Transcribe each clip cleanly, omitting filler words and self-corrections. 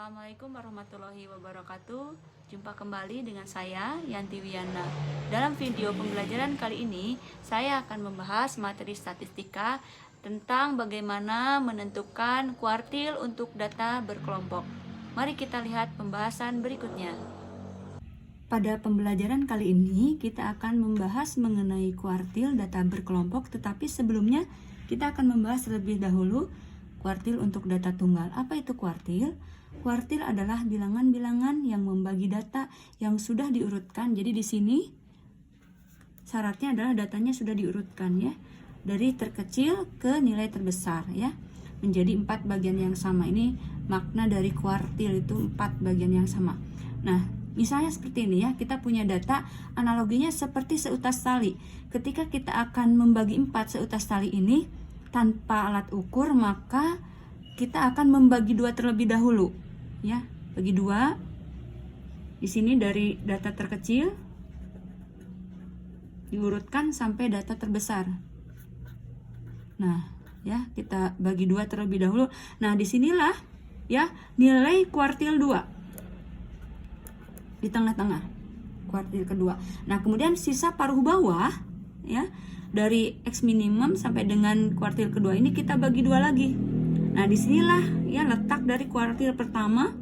Assalamualaikum warahmatullahi wabarakatuh. Jumpa kembali dengan saya Yanti Wiana. Dalam video pembelajaran kali ini saya akan membahas materi statistika tentang bagaimana menentukan kuartil untuk data berkelompok. Mari kita lihat pembahasan berikutnya. Pada pembelajaran kali ini kita akan membahas mengenai kuartil data berkelompok, tetapi sebelumnya kita akan membahas terlebih dahulu kuartil untuk data tunggal. Apa itu kuartil? Kuartil adalah bilangan-bilangan yang membagi data yang sudah diurutkan. Jadi di sini syaratnya adalah datanya sudah diurutkan ya, dari terkecil ke nilai terbesar ya, menjadi 4 bagian yang sama. Ini makna dari kuartil, itu 4 bagian yang sama. Nah, misalnya seperti ini ya, kita punya data, analoginya seperti seutas tali. Ketika kita akan membagi 4 seutas tali ini tanpa alat ukur, maka kita akan membagi 2 terlebih dahulu ya, bagi 2 di sini dari data terkecil diurutkan sampai data terbesar. Nah ya, kita bagi 2 terlebih dahulu. Nah disinilah ya nilai kuartil 2 di tengah-tengah, kuartil kedua. Nah kemudian sisa paruh bawah ya, dari X minimum sampai dengan kuartil kedua ini kita bagi 2 lagi. Nah disinilah ya letak dari kuartil pertama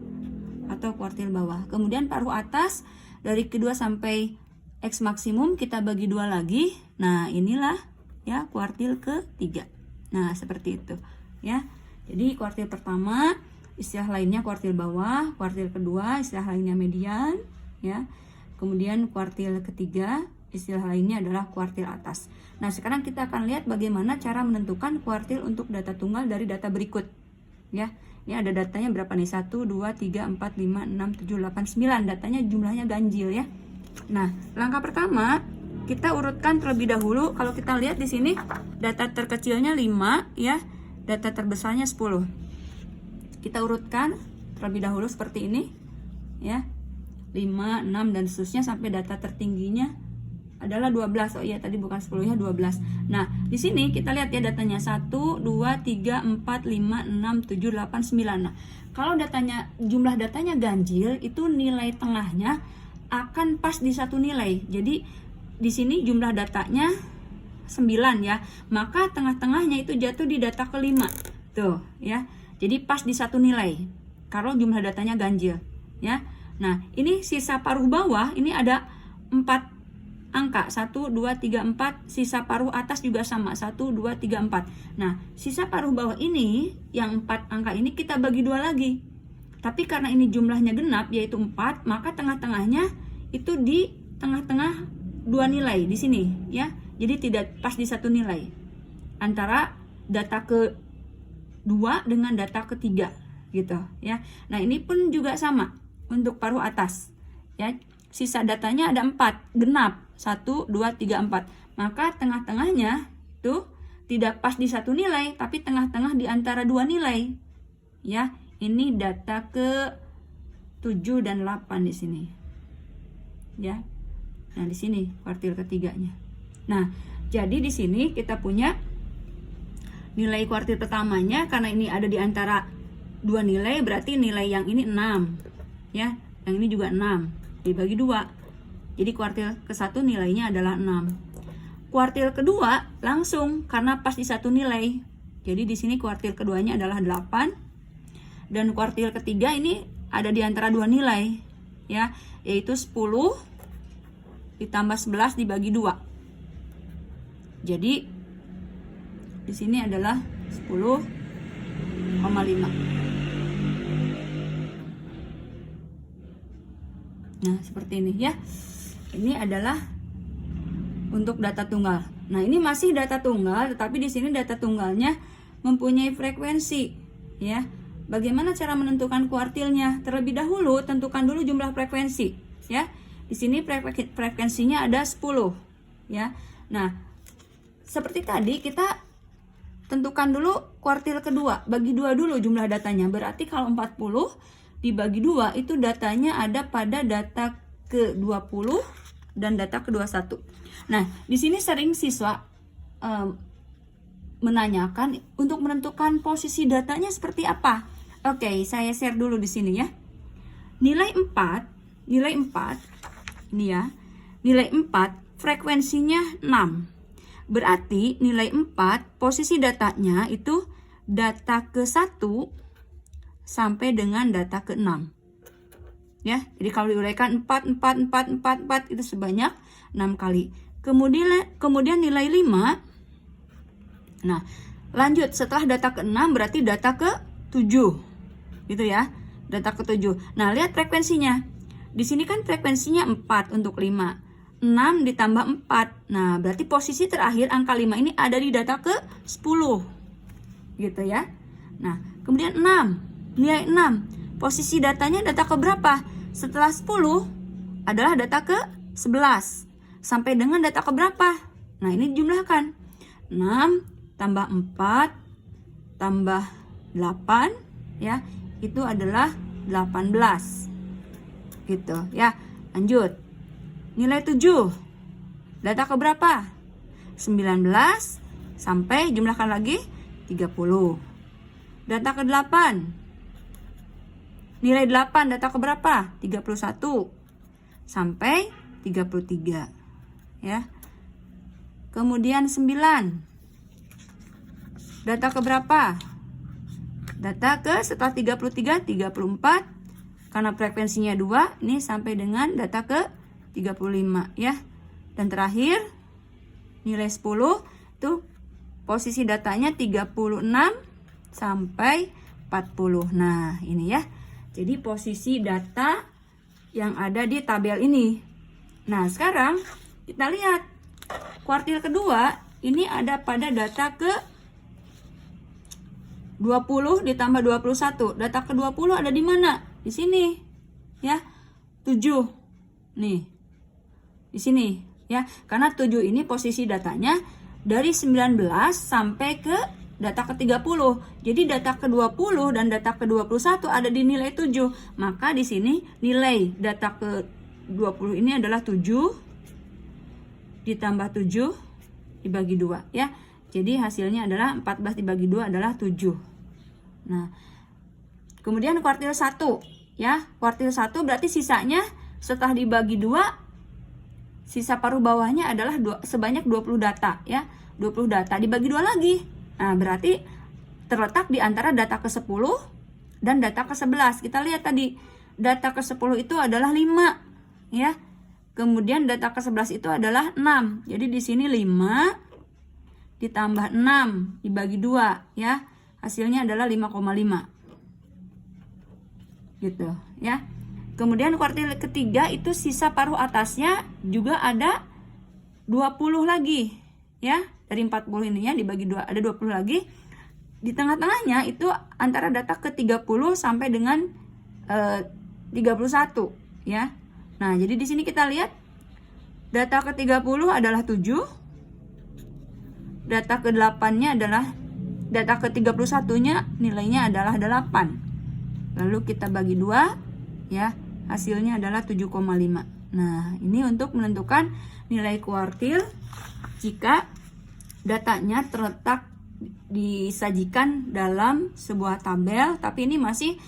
atau kuartil bawah. Kemudian paruh atas dari kedua sampai X maksimum kita bagi 2 lagi. Nah inilah ya kuartil ketiga. Nah seperti itu ya. Jadi kuartil pertama istilah lainnya kuartil bawah, kuartil kedua istilah lainnya median ya. Kemudian kuartil ketiga istilah lainnya adalah kuartil atas. Nah sekarang kita akan lihat bagaimana cara menentukan kuartil untuk data tunggal dari data berikut ya. Ini ada datanya berapa nih, 1, 2, 3, 4, 5, 6, 7, 8, 9. Datanya jumlahnya ganjil ya. Nah langkah pertama kita urutkan terlebih dahulu. Kalau kita lihat di sini data terkecilnya 5 ya, data terbesarnya 10. Kita urutkan terlebih dahulu seperti ini ya, 5, 6 dan seterusnya sampai data tertingginya adalah 12. Oh iya tadi bukan 10 ya, 12. Nah di sini kita lihat ya datanya 1, 2, 3, 4, 5, 6, 7, 8, 9. Nah kalau datanya, jumlah datanya ganjil, itu nilai tengahnya akan pas di satu nilai. Jadi di sini jumlah datanya 9 ya, maka tengah-tengahnya itu jatuh di data kelima tuh ya. Jadi pas di satu nilai kalau jumlah datanya ganjil ya. Nah ini sisa paruh bawah ini ada 4 angka, 1, 2, 3, 4. Sisa paruh atas juga sama, 1, 2, 3, 4. Nah sisa paruh bawah ini yang 4 angka ini kita bagi 2 lagi. Tapi karena ini jumlahnya genap yaitu 4, maka tengah-tengahnya itu di tengah-tengah 2 nilai di sini ya. Jadi tidak pas di satu nilai antara data ke-2 dengan data ketiga gitu ya. Nah ini pun juga sama untuk paruh atas ya. Sisa datanya ada 4 genap, 1, 2, 3, 4. Maka tengah-tengahnya itu tidak pas di satu nilai, tapi tengah-tengah di antara 2 nilai ya. Ini data ke 7 dan 8 di sini ya. Nah di sini kuartil ketiganya. Nah jadi di sini kita punya nilai kuartil pertamanya, karena ini ada di antara 2 nilai, berarti nilai yang ini 6 ya, yang ini juga 6 dibagi 2. Jadi kuartil ke-1 nilainya adalah 6. Kuartil kedua langsung karena pas di satu nilai. Jadi di sini kuartil keduanya adalah 8. Dan kuartil ketiga ini ada di antara 2 nilai ya, yaitu 10 ditambah 11 dibagi 2. Jadi di sini adalah 10,5. Nah seperti ini ya. Ini adalah untuk data tunggal. Nah ini masih data tunggal, tetapi di sini data tunggalnya mempunyai frekuensi ya. Bagaimana cara menentukan kuartilnya? Terlebih dahulu tentukan dulu jumlah frekuensi ya. Di sini frekuensinya ada 10 ya. Nah seperti tadi kita tentukan dulu kuartil kedua, bagi 2 dulu jumlah datanya. Berarti kalau 40 dibagi 2 itu datanya ada pada data ke-20 dan data ke-21. Nah, di sini sering siswa menanyakan untuk menentukan posisi datanya seperti apa. Oke, saya share dulu di sini ya. Nilai 4 ini ya. Nilai 4 frekuensinya 6. Berarti nilai 4 posisi datanya itu data ke-1 sampai dengan data ke-6. Ya, jadi kalau diuraikan 4 itu sebanyak 6 kali. Kemudian nilai 5. Nah, lanjut setelah data ke-6 berarti data ke-7. Gitu ya. Data ke-7. Nah, lihat frekuensinya. Di sini kan frekuensinya 4 untuk 5. 6 ditambah 4. Nah, berarti posisi terakhir angka 5 ini ada di data ke-10. Gitu ya. Nah, kemudian 6. Nilai 6. Posisi datanya data ke berapa? Setelah 10 adalah data ke-11. Sampai dengan data ke berapa? Nah, ini jumlahkan. 6 tambah 4 tambah 8 ya, itu adalah 18. Gitu ya. Lanjut. Nilai 7. Data ke berapa? 19 sampai jumlahkan lagi 30. Data ke 8. Nilai 8 data ke berapa? 31 sampai 33. Ya. Kemudian 9. Data ke berapa? Data ke setelah 33 34. Karena frekuensinya 2, ini sampai dengan data ke 35 ya. Dan terakhir nilai 10 itu posisi datanya 36 sampai 40. Nah, ini ya. Jadi posisi data yang ada di tabel ini. Nah, sekarang kita lihat kuartil kedua ini ada pada data ke 20 ditambah 21. Data ke 20 ada di mana? Di sini. Ya. 7. Nih. Di sini ya. Karena 7 ini posisi datanya dari 19 sampai ke data ke 30. Jadi data ke 20 dan data ke 21 ada di nilai 7. Maka di sini nilai data ke 20 ini adalah 7 ditambah 7 dibagi 2 ya. Jadi hasilnya adalah 14 dibagi 2 adalah 7. Nah, kemudian kuartil 1 ya. Kuartil 1 berarti sisanya setelah dibagi 2, sisa paruh bawahnya adalah sebanyak 20 data ya. 20 data dibagi 2 lagi. Nah, berarti terletak di antara data ke-10 dan data ke-11. Kita lihat tadi data ke-10 itu adalah 5 ya. Kemudian data ke-11 itu adalah 6. Jadi di sini 5 ditambah 6 dibagi 2 ya. Hasilnya adalah 5,5. Gitu ya. Kemudian kuartil ketiga itu sisa paruh atasnya juga ada 20 lagi ya. Dari 40 ini ya dibagi 2 ada 20 lagi. Di tengah-tengahnya itu antara data ke 30 sampai dengan 31 ya. Nah, jadi di sini kita lihat data ke 30 adalah 7. Data ke 8-nya adalah data ke 31-nya nilainya adalah 8. Lalu kita bagi 2 ya. Hasilnya adalah 7,5. Nah, ini untuk menentukan nilai kuartil jika datanya terletak disajikan dalam sebuah tabel, tapi ini masih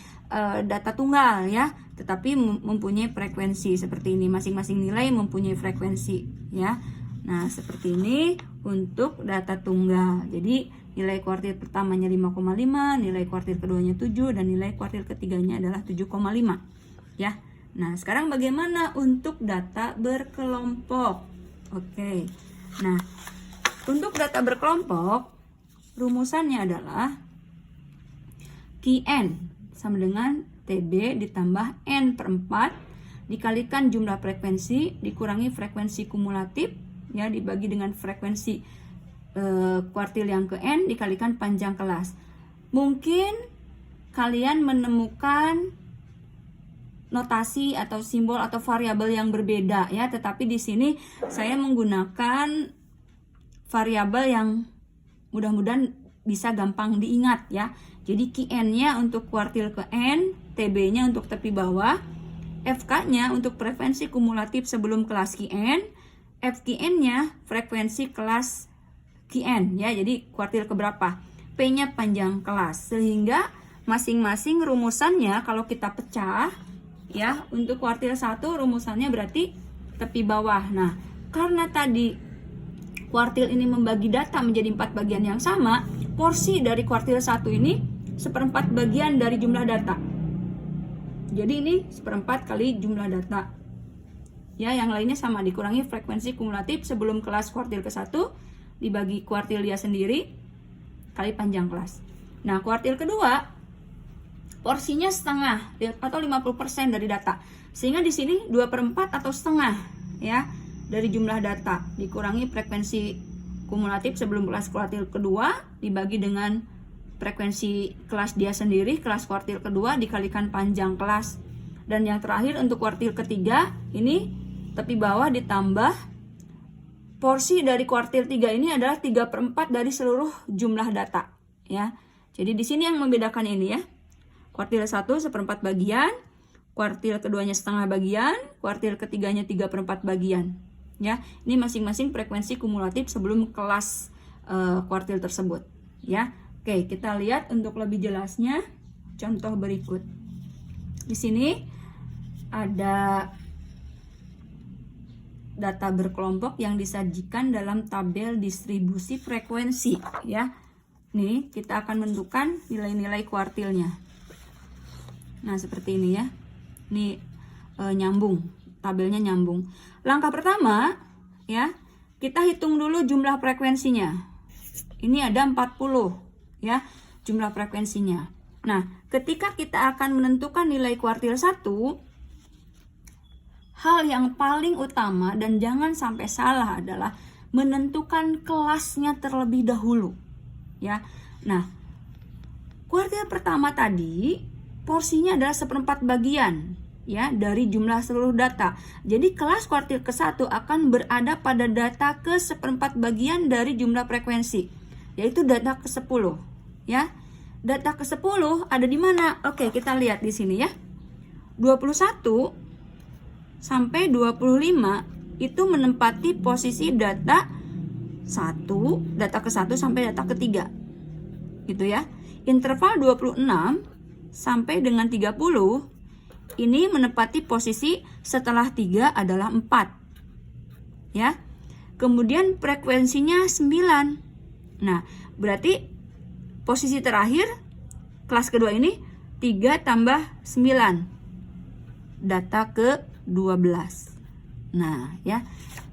data tunggal ya, tetapi mempunyai frekuensi seperti ini. Masing-masing nilai mempunyai frekuensi ya. Nah, seperti ini untuk data tunggal. Jadi nilai kuartil pertamanya 5,5, nilai kuartil keduanya 7, dan nilai kuartil ketiganya adalah 7,5 ya. Nah, sekarang bagaimana untuk data berkelompok? Oke. Nah, untuk data berkelompok rumusannya adalah Qn sama dengan TB ditambah N per 4 dikalikan jumlah frekuensi dikurangi frekuensi kumulatif ya, dibagi dengan frekuensi kuartil yang ke N dikalikan panjang kelas. Mungkin kalian menemukan notasi atau simbol atau variabel yang berbeda ya, tetapi di sini saya menggunakan variabel yang mudah-mudahan bisa gampang diingat ya. Jadi Qn-nya untuk kuartil ke N, TB-nya untuk tepi bawah, FK-nya untuk frekuensi kumulatif sebelum kelas Qn, FQn-nya frekuensi kelas Qn ya. Jadi kuartil keberapa? P-nya panjang kelas, sehingga masing-masing rumusannya kalau kita pecah ya, untuk kuartil 1 rumusannya berarti tepi bawah. Nah, karena tadi kuartil ini membagi data menjadi 4 bagian yang sama, porsi dari kuartil 1 ini 1/4 bagian dari jumlah data. Jadi ini 1/4 kali jumlah data. Ya, yang lainnya sama, dikurangi frekuensi kumulatif sebelum kelas kuartil ke-1 dibagi kuartil dia sendiri kali panjang kelas. Nah, kuartil kedua porsinya setengah atau 50% dari data. Sehingga di sini 2/4 atau setengah ya dari jumlah data dikurangi frekuensi kumulatif sebelum kelas kuartil kedua dibagi dengan frekuensi kelas dia sendiri, kelas kuartil kedua dikalikan panjang kelas. Dan yang terakhir untuk kuartil ketiga ini tepi bawah ditambah porsi dari kuartil 3 ini adalah 3/4 dari seluruh jumlah data ya. Jadi di sini yang membedakan ini ya. Kuartil 1 1/4 bagian, kuartil keduanya setengah bagian, kuartil ketiganya 3/4 bagian. Ya, ini masing-masing frekuensi kumulatif sebelum kelas kuartil tersebut ya. Oke, kita lihat untuk lebih jelasnya contoh berikut. Di sini ada data berkelompok yang disajikan dalam tabel distribusi frekuensi ya. Nih, kita akan menentukan nilai-nilai kuartilnya. Nah, seperti ini ya. Ini nyambung, tabelnya nyambung. Langkah pertama ya, kita hitung dulu jumlah frekuensinya. Ini ada 40 ya, jumlah frekuensinya. Nah, ketika kita akan menentukan nilai kuartil 1, hal yang paling utama dan jangan sampai salah adalah menentukan kelasnya terlebih dahulu ya. Nah, kuartil pertama tadi porsinya adalah 1/4 bagian ya dari jumlah seluruh data. Jadi kelas kuartil ke-1 akan berada pada data ke 1/4 bagian dari jumlah frekuensi, yaitu data ke-10 ya. Data ke-10 ada di mana? Oke, kita lihat di sini ya. 21 sampai 25 itu menempati posisi data 1, data ke-1 sampai data ke-3. Gitu ya. Interval 26 sampai dengan 30 ini menempati posisi setelah 3 adalah 4. Ya. Kemudian frekuensinya 9. Nah, berarti posisi terakhir kelas kedua ini 3 tambah 9. Data ke-12. Nah, ya.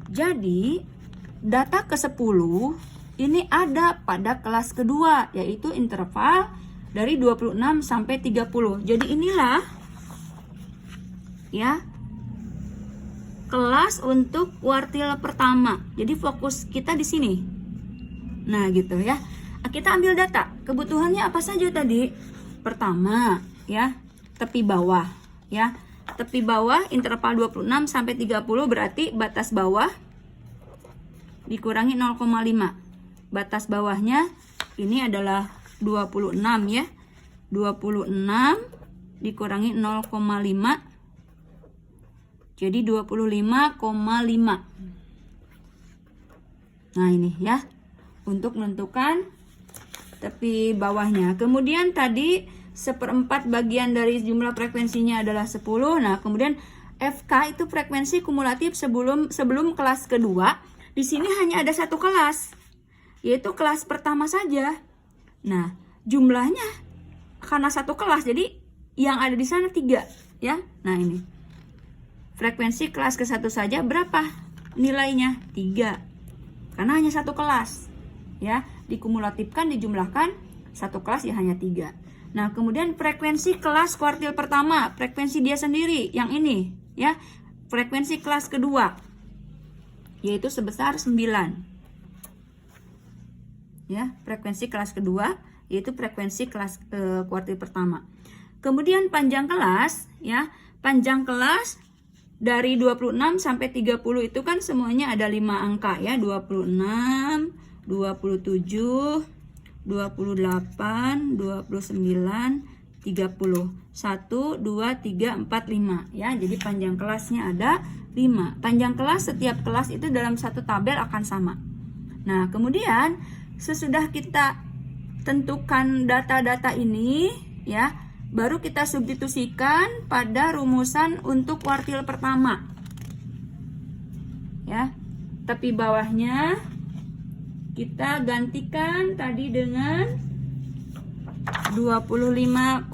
Jadi data ke-10 ini ada pada kelas kedua, yaitu interval dari 26 sampai 30. Jadi inilah ya kelas untuk kuartil pertama. Jadi fokus kita di sini. Nah, gitu ya. Kita ambil data. Kebutuhannya apa saja tadi? Pertama, ya, tepi bawah, ya. Tepi bawah interval 26 sampai 30 berarti batas bawah dikurangi 0,5. Batas bawahnya ini adalah 26 ya. 26 dikurangi 0,5 jadi 25,5. Nah, ini ya untuk menentukan tepi bawahnya. Kemudian tadi 1/4 bagian dari jumlah frekuensinya adalah 10. Nah, kemudian FK itu frekuensi kumulatif sebelum kelas kedua. Di sini hanya ada satu kelas, yaitu kelas pertama saja. Nah, jumlahnya karena satu kelas, jadi yang ada di sana 3 ya. Nah, ini frekuensi kelas ke-1 saja berapa nilainya? 3. Karena hanya satu kelas ya, dikumulatifkan, dijumlahkan, satu kelas ya hanya 3. Nah, kemudian frekuensi kelas kuartil pertama, frekuensi dia sendiri yang ini ya, frekuensi kelas kedua yaitu sebesar 9 ya, frekuensi kelas kedua yaitu frekuensi kelas kuartil pertama. Kemudian panjang kelas ya, panjang kelas dari 26 sampai 30 itu kan semuanya ada 5 angka ya, 26, 27, 28, 29, 30. 1, 2, 3, 4, 5 ya. Jadi panjang kelasnya ada 5. Panjang kelas setiap kelas itu dalam satu tabel akan sama. Nah, kemudian sesudah kita tentukan data-data ini ya. Baru kita substitusikan pada rumusan untuk kuartil pertama. Ya. Tepi bawahnya kita gantikan tadi dengan 25,5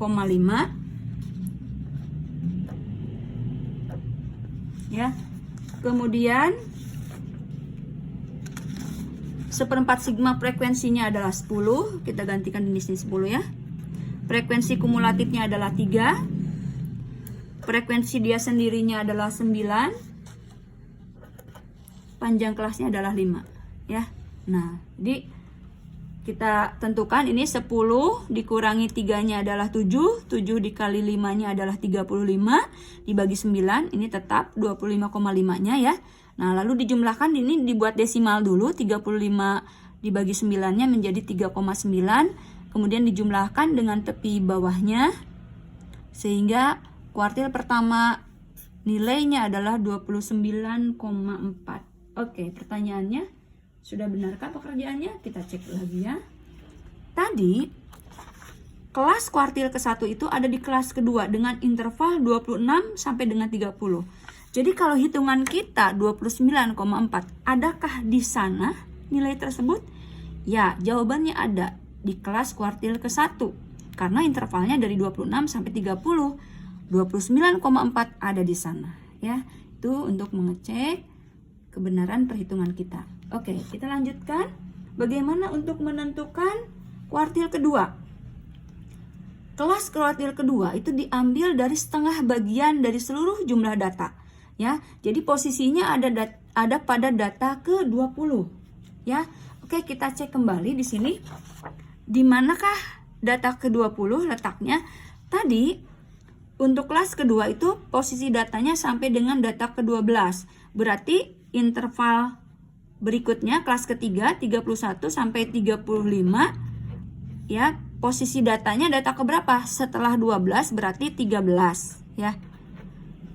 ya. Kemudian 1/4 sigma frekuensinya adalah 10, kita gantikan di sini 10 ya. Frekuensi kumulatifnya adalah 3. Frekuensi dia sendirinya adalah 9. Panjang kelasnya adalah 5 ya. Nah, jadi kita tentukan ini 10 dikurangi 3-nya adalah 7, 7 dikali 5-nya adalah 35, dibagi 9, ini tetap 25,5-nya ya. Nah, lalu dijumlahkan, ini dibuat desimal dulu, 35 dibagi 9-nya menjadi 3,9, kemudian dijumlahkan dengan tepi bawahnya, sehingga kuartil pertama nilainya adalah 29,4. Oke, pertanyaannya, sudah benarkah pekerjaannya? Kita cek lagi ya. Tadi kelas kuartil ke-1 itu ada di kelas kedua dengan interval 26 sampai dengan 30. Jadi kalau hitungan kita 29,4, adakah di sana nilai tersebut? Ya, jawabannya ada di kelas kuartil ke-1. Karena intervalnya dari 26 sampai 30. 29,4 ada di sana ya. Itu untuk mengecek kebenaran perhitungan kita. Oke, kita lanjutkan. Bagaimana untuk menentukan kuartil kedua? Kelas kuartil kedua itu diambil dari setengah bagian dari seluruh jumlah data. Ya, jadi posisinya ada pada data ke-20. Ya. Oke, kita cek kembali di sini. Di manakah data ke-20 letaknya? Tadi untuk kelas kedua itu posisi datanya sampai dengan data ke-12. Berarti interval berikutnya kelas ketiga 31 sampai 35 ya, posisi datanya data ke berapa? Setelah 12 berarti 13 ya.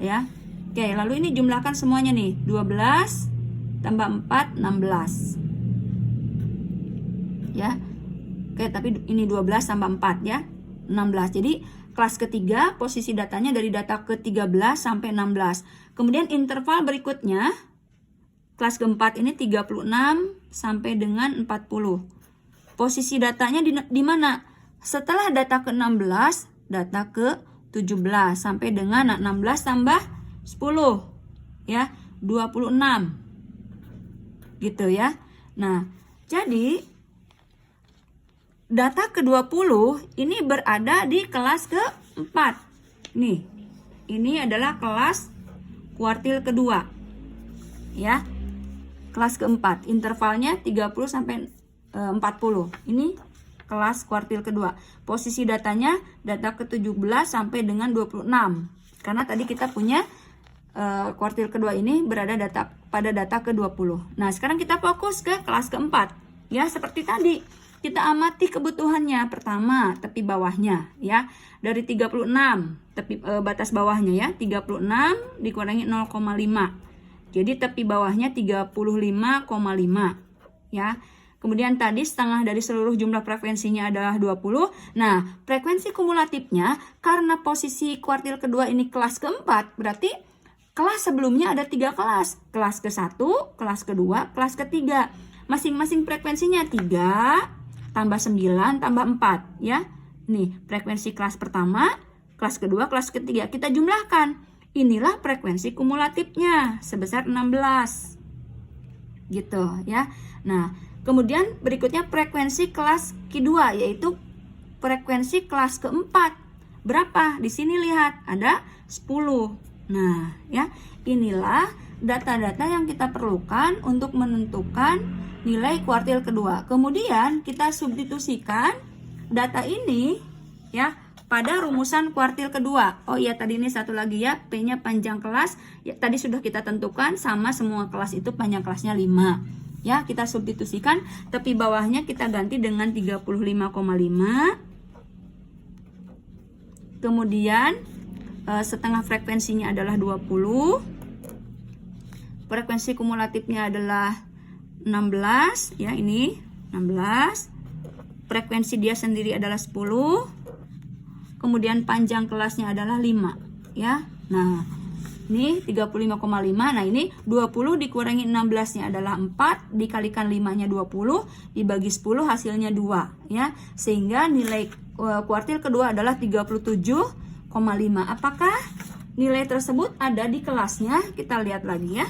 Ya. Oke, lalu ini jumlahkan semuanya nih. 12 tambah 4 16. Ya. Oke, tapi ini 12 tambah 4 ya. 16. Jadi kelas ketiga posisi datanya dari data ke-13 sampai 16. Kemudian interval berikutnya kelas keempat ini 36 sampai dengan 40. Posisi datanya di mana? Setelah data ke-16, data ke-17 sampai dengan 16 tambah 10 ya, 26. Gitu ya. Nah, jadi data ke-20 ini berada di kelas ke-4. Nih. Ini adalah kelas kuartil kedua. Ya. Kelas ke-4, intervalnya 30 sampai 40. Ini kelas kuartil kedua. Posisi datanya data ke-17 sampai dengan 26. Karena tadi kita punya kuartil kedua ini berada pada data ke-20. Nah, sekarang kita fokus ke kelas ke-4. Ya, seperti tadi. Kita amati kebutuhannya. Pertama, tepi bawahnya ya. Dari 36, tepi batas bawahnya ya, 36 dikurangi 0,5. Jadi tepi bawahnya 35,5 ya. Kemudian tadi setengah dari seluruh jumlah frekuensinya adalah 20. Nah, frekuensi kumulatifnya karena posisi kuartil kedua ini kelas ke-4, berarti kelas sebelumnya ada 3 kelas. Kelas ke-1, kelas kedua, kelas ketiga. Masing-masing frekuensinya 3 tambah 9 tambah 4 ya. Nih, frekuensi kelas pertama, kelas kedua, kelas ketiga. Kita jumlahkan. Inilah frekuensi kumulatifnya sebesar 16. Gitu ya. Nah, kemudian berikutnya frekuensi kelas kedua, yaitu frekuensi kelas keempat. Berapa? Di sini lihat ada 10. Nah, ya, inilah data-data yang kita perlukan untuk menentukan nilai kuartil kedua. Kemudian kita substitusikan data ini ya pada rumusan kuartil kedua. Oh iya, tadi ini satu lagi ya, P-nya panjang kelas. Ya, tadi sudah kita tentukan sama semua kelas itu panjang kelasnya 5. Ya, kita substitusikan, tepi bawahnya kita ganti dengan 35,5. Kemudian setengah frekuensinya adalah 20. Frekuensi kumulatifnya adalah 16 ya, ini 16. Frekuensi dia sendiri adalah 10. kemudian panjang kelasnya adalah 5 ya. Nah, ini 35,5. Nah, ini 20 dikurangi 16-nya adalah 4, dikalikan 5-nya 20, dibagi 10 hasilnya 2 ya. Sehingga nilai kuartil kedua adalah 37,5. Apakah nilai tersebut ada di kelasnya? Kita lihat lagi ya.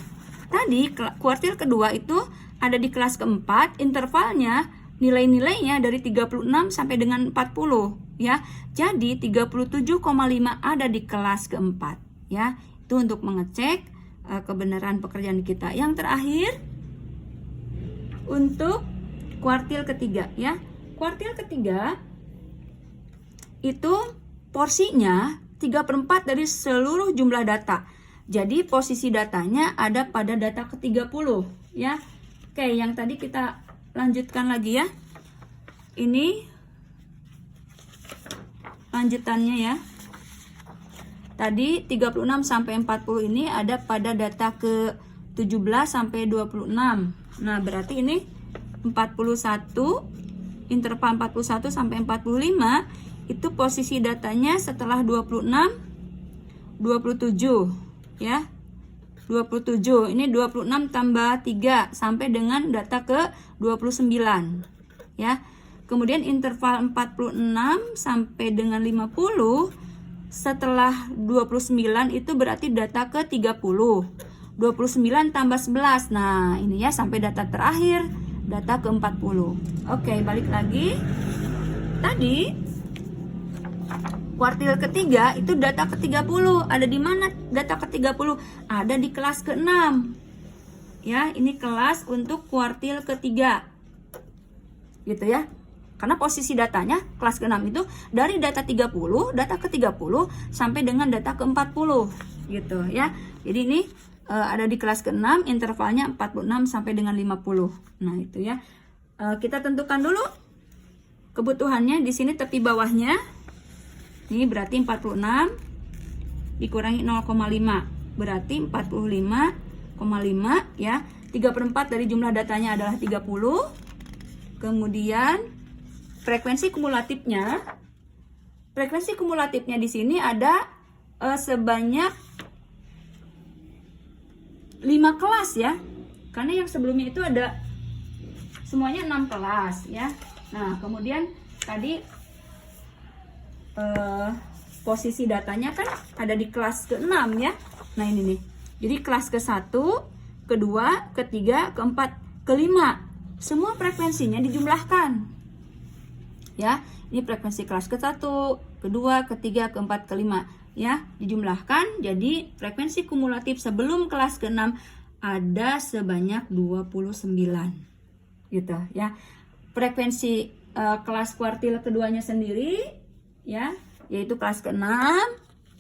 Tadi kuartil kedua itu ada di kelas keempat, intervalnya nilai-nilainya dari 36 sampai dengan 40 ya. Jadi 37,5 ada di kelas keempat ya. Itu untuk mengecek kebenaran pekerjaan kita. Yang terakhir untuk kuartil ketiga ya. Kuartil ketiga itu porsinya 3/4 dari seluruh jumlah data. Jadi posisi datanya ada pada data ke-30 ya. Oke, yang tadi kita lanjutkan lagi ya. Ini lanjutannya ya. Tadi 36 sampai 40 ini ada pada data ke-17 sampai 26. Nah, berarti ini 41, interval 41 sampai 45 itu posisi datanya setelah 26, 27 ya. 27, ini 26 tambah 3 sampai dengan data ke 29 ya. Kemudian interval 46 sampai dengan 50 setelah 29 itu berarti data ke 30. 29 tambah 11. Nah, ini ya sampai data terakhir, data ke 40. Oke, balik lagi. Tadi kuartil ketiga itu data ke-30. Ada di mana data ke-30? Ada di kelas ke-6. Ya, ini kelas untuk kuartil ketiga. Gitu ya. Karena posisi datanya kelas ke-6 itu dari data 30, data ke-30 sampai dengan data ke-40 gitu ya. Jadi ini ada di kelas ke-6, intervalnya 46 sampai dengan 50. Nah, itu ya. Kita tentukan dulu kebutuhannya. Di sini tepi bawahnya ini berarti 46 dikurangi 0,5 berarti 45,5 ya. 3/4 dari jumlah datanya adalah 30. Kemudian frekuensi kumulatifnya di sini ada sebanyak 5 kelas ya. Karena yang sebelumnya itu ada semuanya 6 kelas ya. Nah, kemudian tadi posisi datanya kan ada di kelas ke-6 ya. Nah, ini nih. Jadi kelas ke-1, kedua, ketiga, keempat, kelima. Semua frekuensinya dijumlahkan. Ya, ini frekuensi kelas ke-1, kedua, ketiga, keempat, kelima ya, dijumlahkan. Jadi frekuensi kumulatif sebelum kelas ke-6 ada sebanyak 29. Gitu ya. Frekuensi kelas kuartil keduanya sendiri ya, yaitu kelas ke-6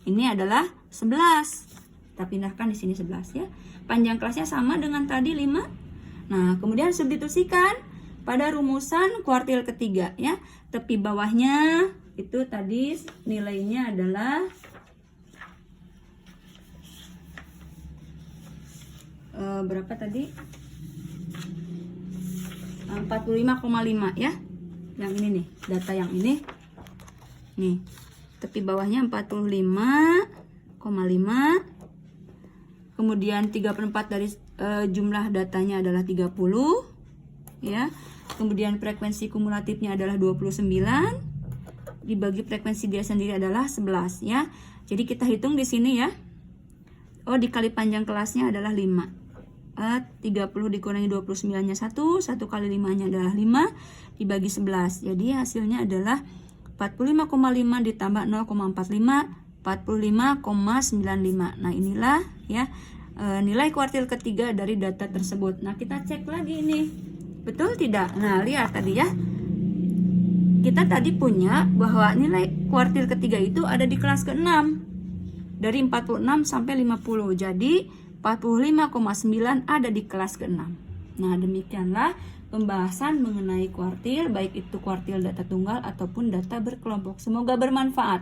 ini adalah 11. Kita pindahkan di sini 11 ya. Panjang kelasnya sama dengan tadi 5. Nah, kemudian substitusikan pada rumusan kuartil ketiga ya. Tepi bawahnya itu tadi nilainya adalah berapa tadi? 45,5 ya. Yang ini nih, data yang ini. Nih, tepi bawahnya 45,5. Kemudian 3/4 dari jumlah datanya adalah 30 ya. Kemudian frekuensi kumulatifnya adalah 29 dibagi frekuensi dia sendiri adalah 11 ya. Jadi kita hitung di sini ya. Oh, dikali panjang kelasnya adalah 5. 30 dikurangi 29-nya 1 kali 5-nya adalah 5 dibagi 11. Jadi hasilnya adalah 45,5 ditambah 0,45, 45,95. Nah, inilah ya nilai kuartil ketiga dari data tersebut. Nah, kita cek lagi ini. Betul tidak? Nah, lihat tadi ya. Kita tadi punya bahwa nilai kuartil ketiga itu ada di kelas ke-6. Dari 46 sampai 50. Jadi 45,9 ada di kelas ke-6. Nah, demikianlah pembahasan mengenai kuartil, baik itu kuartil data tunggal ataupun data berkelompok. Semoga bermanfaat.